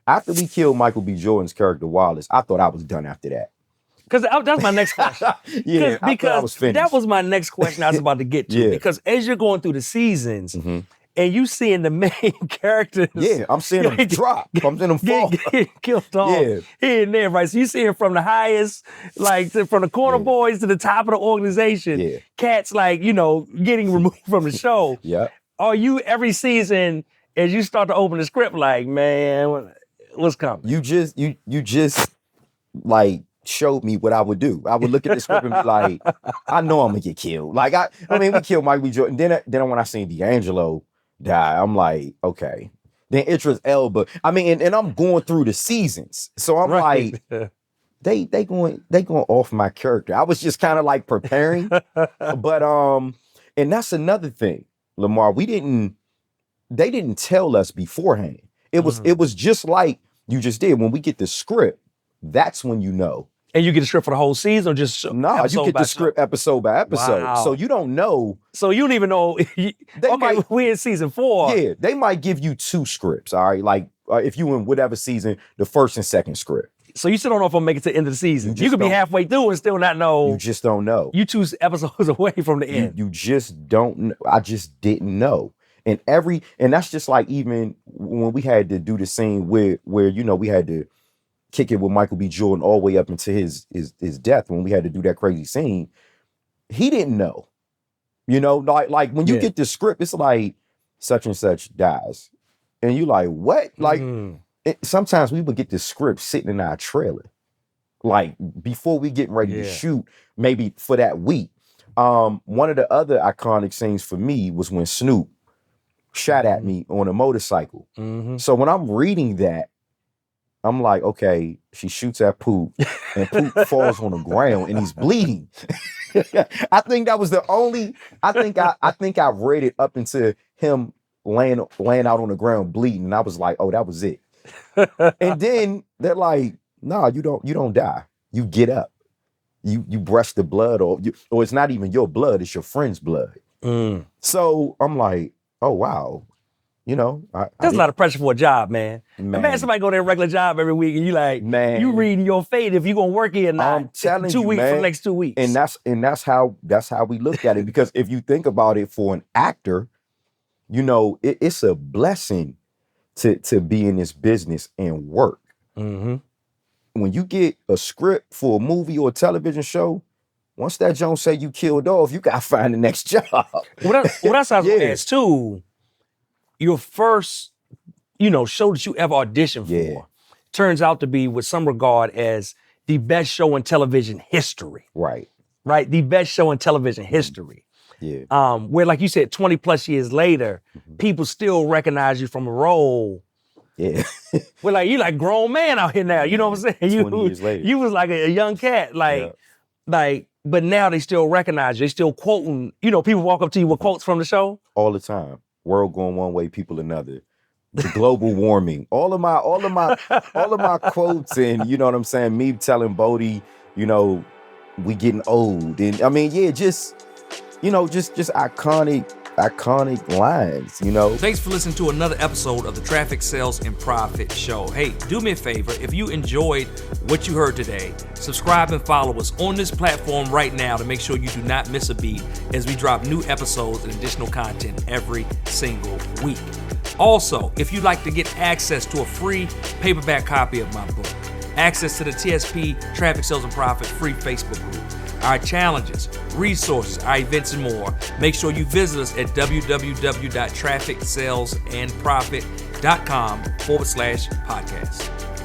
after we killed Michael B. Jordan's character Wallace, I thought I was done after that. Because that's my next question. Yeah, I thought I was finished. That was my next question I was about to get to. Yeah. Because as you're going through the seasons and you seeing the main characters. Yeah, I'm seeing them drop. I'm seeing them fall. Get killed off here and there, right? So you see it from the highest, like from the corner boys to the top of the organization. Yeah. Cats like, getting removed from the show. Yeah. Are you every season as you start to open the script like, man, what's coming? You just like showed me what I would do. I would look at the script and be like, I know I'm gonna get killed. Like I mean, we killed Michael B. Jordan. Then when I seen D'Angelo die, I'm like, okay. Then Idris Elba. I mean, and I'm going through the seasons, so I'm like, they going off my character. I was just kind of like preparing, but and that's another thing, Lamar. They didn't tell us beforehand. It was just like you just did. When we get the script, that's when you know. And you get the script for the whole season or just you get the script episode by episode. Wow. So you don't know. So you don't even know. We're in season 4. Yeah, they might give you 2 scripts, all right? Like if you in whatever season, the first and second script. So you still don't know if I'm making it to the end of the season. You could be halfway through and still not know. You just don't know. You 2 episodes away from the end. You just don't know. I just didn't know. And that's just like even when we had to do the scene where we had to kick it with Michael B. Jordan all the way up into his death, when we had to do that crazy scene, he didn't know. Like when you get the script, it's like such and such dies. And you like, what? Like sometimes we would get the script sitting in our trailer. Like before we getting ready to shoot, maybe for that week. One of the other iconic scenes for me was when Snoop shot at me on a motorcycle. So when I'm reading that, I'm like, okay, she shoots at Poop and Poop falls on the ground and he's bleeding. I think that was the only, I think I read it up into him laying out on the ground bleeding. And I was like, oh, that was it. And then they're like, nah, you don't die. You get up. You brush the blood off. Or it's not even your blood, it's your friend's blood. So I'm like, oh, wow. That's a lot of pressure for a job, man. Man, somebody go to their regular job every week and you like, man, you reading your fate if you gonna work here or not. I'm telling 2 you, weeks man, for the next 2 weeks. And that's how we looked at it. Because if you think about it, for an actor, it's a blessing to be in this business and work. When you get a script for a movie or a television show, once that Jones say you killed off, you gotta find the next job. Well, that's what I was gonna ask too. Your first, show that you ever auditioned for turns out to be with some regard as the best show in television history. Right. Right? The best show in television history. Yeah. Where, like you said, 20 plus years later, people still recognize you from a role. Yeah. Well, like you like grown man out here now. You know what I'm saying? 20 years later. You was like a young cat. But now they still recognize you. They still quoting, people walk up to you with quotes from the show. All the time. World going one way, people another. The global warming. All of my quotes, and you know what I'm saying, me telling Bodie, we getting old. And I mean, just iconic lines, Thanks for listening to another episode of the Traffic Sales and Profit Show. Hey, do me a favor. If you enjoyed what you heard today, subscribe and follow us on this platform right now to make sure you do not miss a beat as we drop new episodes and additional content every single week. Also, if you'd like to get access to a free paperback copy of my book, access to the TSP Traffic Sales and Profit free Facebook group, our challenges, resources, our events, and more, make sure you visit us at www.trafficsalesandprofit.com/podcast.